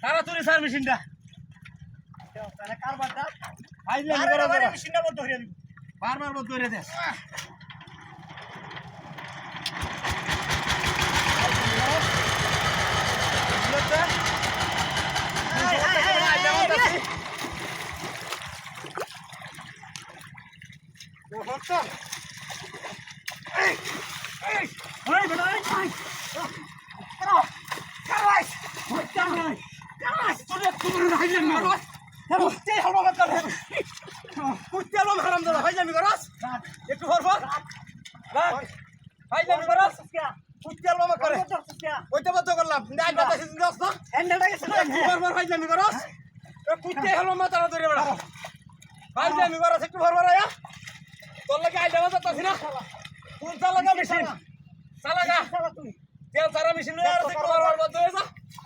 তাড়াতাড়ি স্যার মেশিনটা কারবারটা আইলে মেশিনটা বন্ধ হয়ে দিবি বারবার বন্ধ করে দে একটু ভরবো ভাই যাবি করস কুত্তাল মামা করে ওইটা বন্ধ করলাম নাই বাতাসে দিস না ভরবার ভাই যাবি করস কুত্তাই হলো মাথা ধরে বেড়া ভাই যাবি করস একটু ভরবার আয়া তোর লাগে আইডা বাতা তাছি না কোন চালাগা মেশিন চালাগা তুই তেল সারা মেশিন লয়ে আর একটু ভরবার বন্ধ হয়ে যা